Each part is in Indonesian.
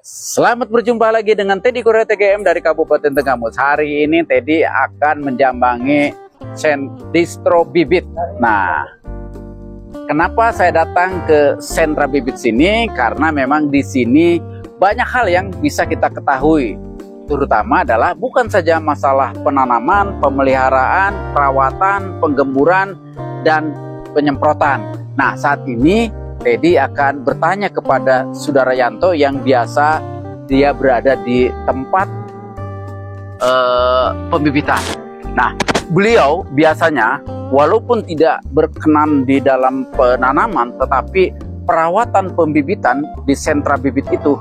Selamat berjumpa lagi dengan Teddy Korea TGM dari Kabupaten Tenggamus. Hari ini Teddy akan menjambangi distro bibit. Nah, kenapa saya datang ke sentra bibit sini? Karena memang di sini banyak hal yang bisa kita ketahui. Terutama adalah bukan saja masalah penanaman, pemeliharaan, perawatan, penggemburan, dan penyemprotan. Nah, saat ini Teddy akan bertanya kepada Saudara Yanto yang biasa dia berada di tempat pembibitan. Nah, beliau biasanya walaupun tidak berkenan di dalam penanaman, tetapi perawatan pembibitan di sentra bibit itu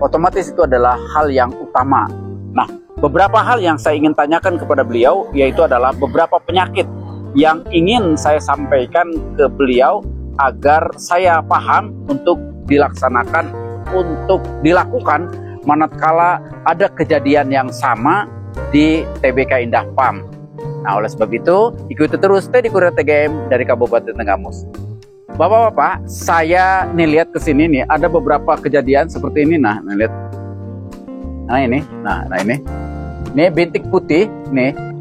otomatis itu adalah hal yang utama. Nah, beberapa hal yang saya ingin tanyakan kepada beliau yaitu adalah beberapa penyakit yang ingin saya sampaikan ke beliau agar saya paham untuk dilaksanakan, untuk dilakukan manakala ada kejadian yang sama di TBK Indah Farm. Nah, oleh sebab itu ikuti terus Teddy Korea TGM dari Kabupaten Tenggamus. Bapak-bapak, saya nih lihat ke sini nih ada beberapa kejadian seperti ini. Nah lihat. Nah ini, nah ini bintik putih nih.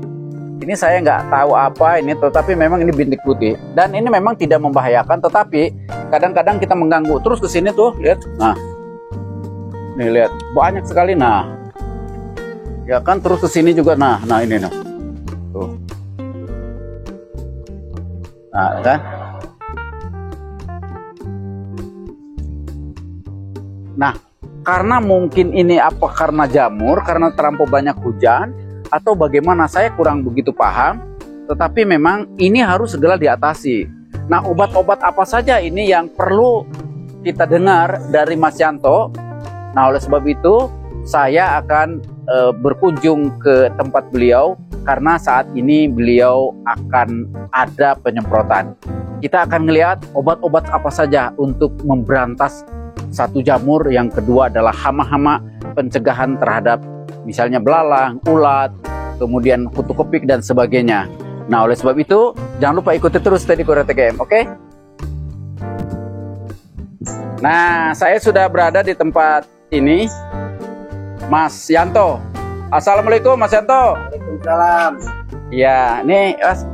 Ini saya nggak tahu apa ini, tetapi memang ini bintik putih dan ini memang tidak membahayakan, tetapi kadang-kadang kita mengganggu. Terus ke sini tuh, lihat. Nah, nih lihat banyak sekali. Nah, ya kan, terus ke sini juga. Nah ini tuh. Nah kan. Nah, karena mungkin ini apa karena jamur, karena terlampau banyak hujan, atau bagaimana saya kurang begitu paham, tetapi memang ini harus segera diatasi. Nah, obat-obat apa saja ini yang perlu kita dengar dari Mas Yanto? Nah, oleh sebab itu saya akan berkunjung ke tempat beliau karena saat ini beliau akan ada penyemprotan. Kita akan melihat obat-obat apa saja untuk memberantas satu jamur, yang kedua adalah hama-hama, pencegahan terhadap misalnya belalang, ulat, kemudian kutu kepik dan sebagainya. Nah, oleh sebab itu jangan lupa ikuti terus Teddy Korea TGM, oke? Nah, saya sudah berada di tempat ini, Mas Yanto. Assalamualaikum Mas Yanto. Waalaikumsalam. Ya, nih Mas.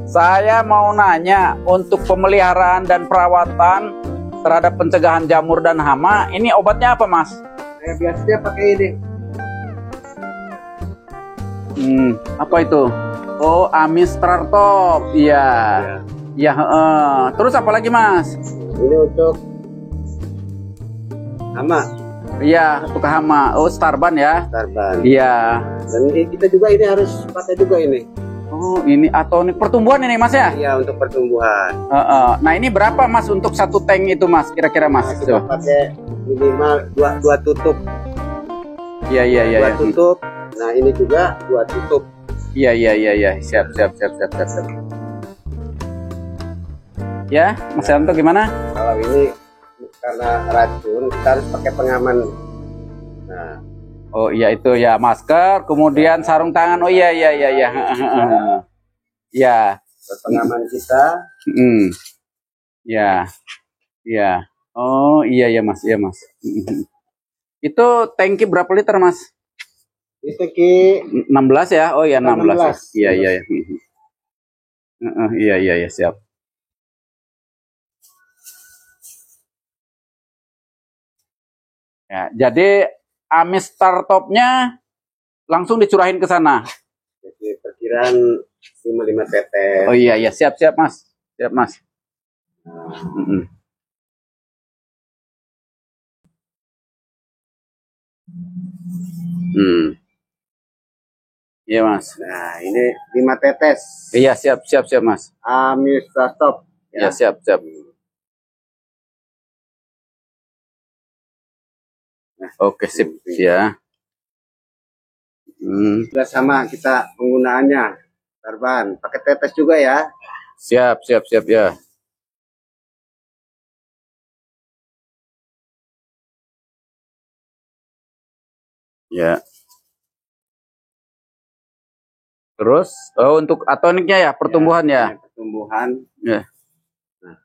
Saya mau nanya untuk pemeliharaan dan perawatan terhadap pencegahan jamur dan hama, ini obatnya apa Mas? Saya biasanya pakai ini. Apa itu? Oh, Amistrartop. Iya. Ya. Terus apa lagi Mas? Ini untuk hama. Iya, untuk hama. Oh, Starban ya? Starban. Iya. Dan kita juga ini harus pakai juga ini. Oh, ini atau ini pertumbuhan ini Mas ya? Iya, untuk pertumbuhan. Nah, ini berapa Mas untuk satu tank itu Mas? Kira-kira Mas? Nah, kita pakai minimal dua tutup. Iya. Dua tutup. Nah, ini juga 2 tutup. Iya. Siap. Ya, Mas Yanto gimana? Kalau ini karena racun, kita harus pakai pengaman. Nah. Oh iya, itu ya, masker, kemudian sarung tangan. Oh iya. Ya. Pengaman kita. Ya. Oh iya Mas. Itu tangki berapa liter Mas? Ini tangki 16 ya? Oh ya, 16. Iya. Iya, siap. Ya, jadi Amistrartopnya langsung dicurahin ke sana. Jadi perkiraan 5 tetes. Oh iya, siap Mas. Siap Mas. Iya Mas. Nah, ini 5 tetes. Iya, siap Mas. Amistrartop. Ya, siap. Nah, oke, sip ya. Sudah sama kita penggunaannya. Starban, pakai tetes juga ya. Siap ya. Ya. Terus, untuk atoniknya ya, pertumbuhan ya. Pertumbuhan. Ya. Nah,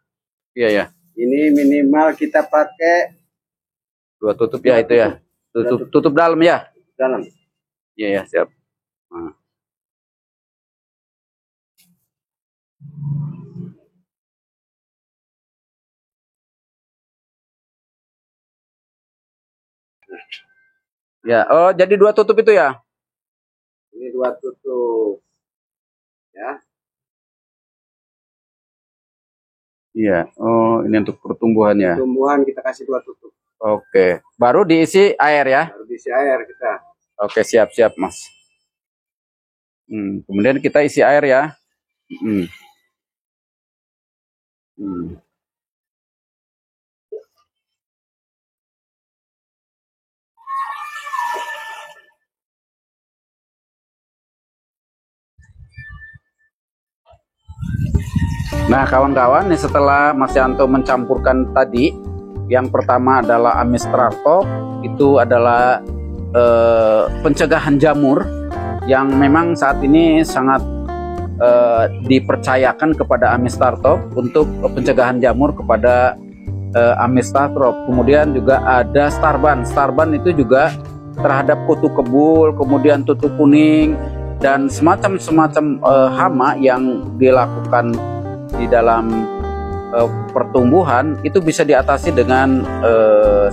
iya. Ini minimal kita pakai Dua tutup ya itu ya. Tutup dalam ya. Dalam. Iya ya, siap. Nah. Ya, oh jadi dua tutup itu ya? Ini dua tutup. Ya. Iya. Oh, ini untuk pertumbuhannya. Pertumbuhan kita kasih dua tutup. Oke. Baru diisi air ya? Baru diisi air kita. Oke, siap-siap, Mas. Kemudian kita isi air ya. Nah, kawan-kawan, setelah Mas Yanto mencampurkan tadi, yang pertama adalah Amistrartop, itu adalah pencegahan jamur yang memang saat ini sangat dipercayakan kepada Amistrartop untuk pencegahan jamur kepada Amistrartop. Kemudian juga ada Starban. Starban itu juga terhadap kutu kebul, kemudian tutu kuning, dan semacam hama yang dilakukan di dalam pertumbuhan itu bisa diatasi dengan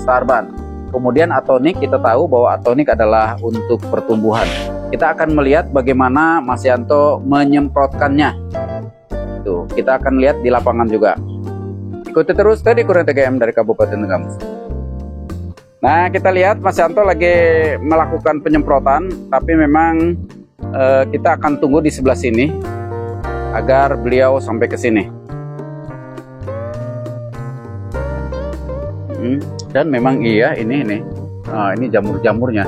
Starban. Kemudian atonik, kita tahu bahwa atonik adalah untuk pertumbuhan. Kita akan melihat bagaimana Mas Yanto menyemprotkannya. Tuh, kita akan lihat di lapangan juga. Ikuti terus tadi Kurnia TGM dari Kabupaten Tegamus. Nah, kita lihat Mas Yanto lagi melakukan penyemprotan, tapi memang kita akan tunggu di sebelah sini agar beliau sampai ke sini. Dan memang iya ini jamur-jamurnya.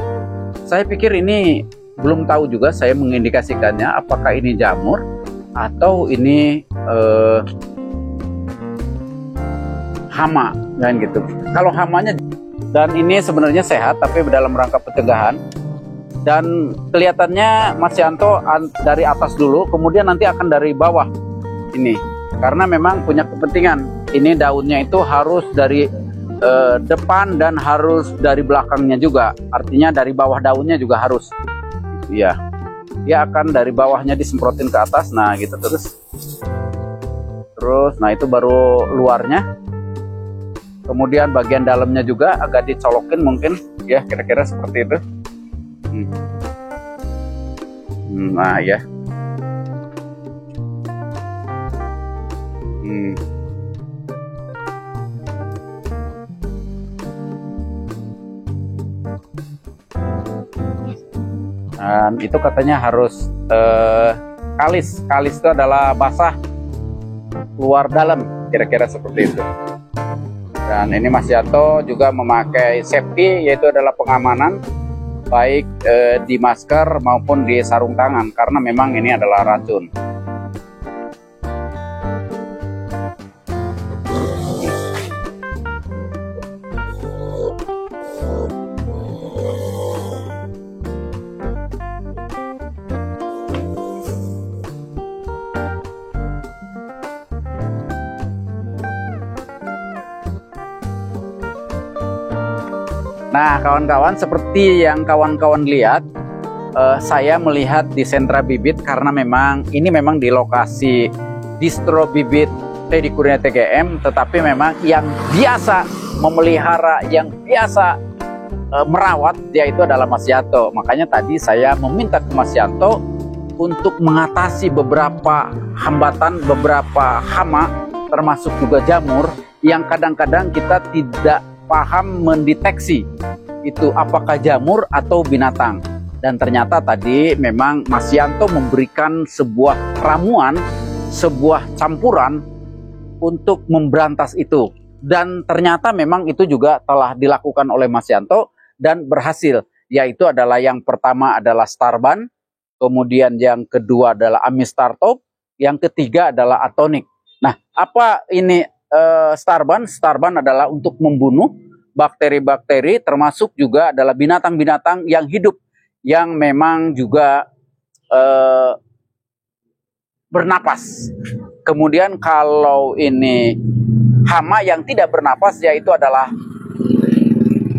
Saya pikir ini belum tahu juga, saya mengindikasikannya apakah ini jamur atau ini hama kan gitu. Kalau hamanya, dan ini sebenarnya sehat tapi dalam rangka pencegahan. Dan kelihatannya Mas Yanto dari atas dulu, kemudian nanti akan dari bawah ini, karena memang punya kepentingan. Ini daunnya itu harus dari depan dan harus dari belakangnya juga, artinya dari bawah daunnya juga harus. Iya, dia akan dari bawahnya disemprotin ke atas, nah gitu terus. Nah itu baru luarnya. Kemudian bagian dalamnya juga agak dicolokin mungkin, ya kira-kira seperti itu. Nah ya. Dan itu katanya harus kalis. Kalis itu adalah basah luar dalam, kira-kira seperti itu. Dan ini Mas Yanto juga memakai safety, yaitu adalah pengamanan baik di masker maupun di sarung tangan, karena memang ini adalah racun. Nah, kawan-kawan, seperti yang kawan-kawan lihat, saya melihat di sentra bibit karena memang ini memang di lokasi distro bibit Teddy Kurnia TGM, tetapi memang yang biasa memelihara, yang biasa merawat, yaitu adalah Mas Yanto. Makanya tadi saya meminta ke Mas Yanto untuk mengatasi beberapa hambatan, beberapa hama, termasuk juga jamur, yang kadang-kadang kita tidak paham mendeteksi itu apakah jamur atau binatang. Dan ternyata tadi memang Mas Yanto memberikan sebuah ramuan, sebuah campuran untuk memberantas itu. Dan ternyata memang itu juga telah dilakukan oleh Mas Yanto dan berhasil. Yaitu adalah yang pertama adalah Starban, kemudian yang kedua adalah Amistartop, yang ketiga adalah Atonik. Nah, apa ini Starban? Starban adalah untuk membunuh bakteri-bakteri, termasuk juga adalah binatang-binatang yang hidup, yang memang juga bernapas. Kemudian kalau ini hama yang tidak bernapas, yaitu adalah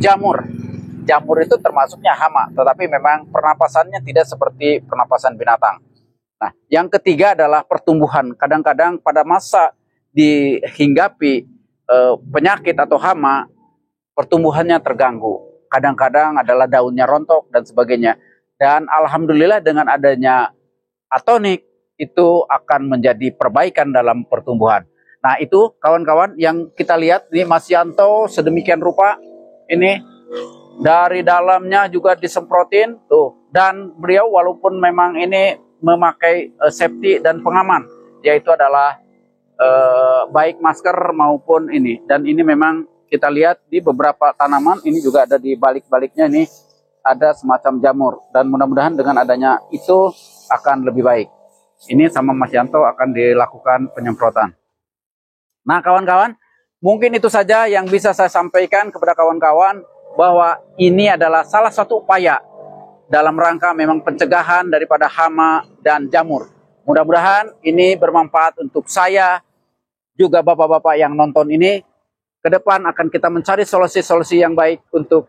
jamur. Jamur itu termasuknya hama, tetapi memang pernapasannya tidak seperti pernapasan binatang. Nah, yang ketiga adalah pertumbuhan. Kadang-kadang pada masa dihinggapi penyakit atau hama, pertumbuhannya terganggu. Kadang-kadang adalah daunnya rontok dan sebagainya. Dan alhamdulillah dengan adanya atonik itu akan menjadi perbaikan dalam pertumbuhan. Nah, itu kawan-kawan yang kita lihat ini Mas Yanto sedemikian rupa ini dari dalamnya juga disemprotin tuh, dan beliau walaupun memang ini memakai safety dan pengaman, yaitu adalah baik masker maupun ini, dan ini memang kita lihat di beberapa tanaman ini juga ada di balik-baliknya ini ada semacam jamur, dan mudah-mudahan dengan adanya itu akan lebih baik. Ini sama Mas Yanto akan dilakukan penyemprotan. Nah kawan-kawan, mungkin itu saja yang bisa saya sampaikan kepada kawan-kawan, bahwa ini adalah salah satu upaya dalam rangka memang pencegahan daripada hama dan jamur. Mudah-mudahan ini bermanfaat untuk saya, juga bapak-bapak yang nonton ini. Ke depan akan kita mencari solusi-solusi yang baik untuk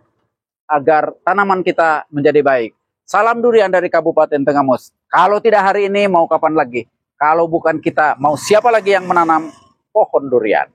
agar tanaman kita menjadi baik. Salam durian dari Kabupaten Tenggamus. Kalau tidak hari ini, mau kapan lagi? Kalau bukan kita, mau siapa lagi yang menanam pohon durian?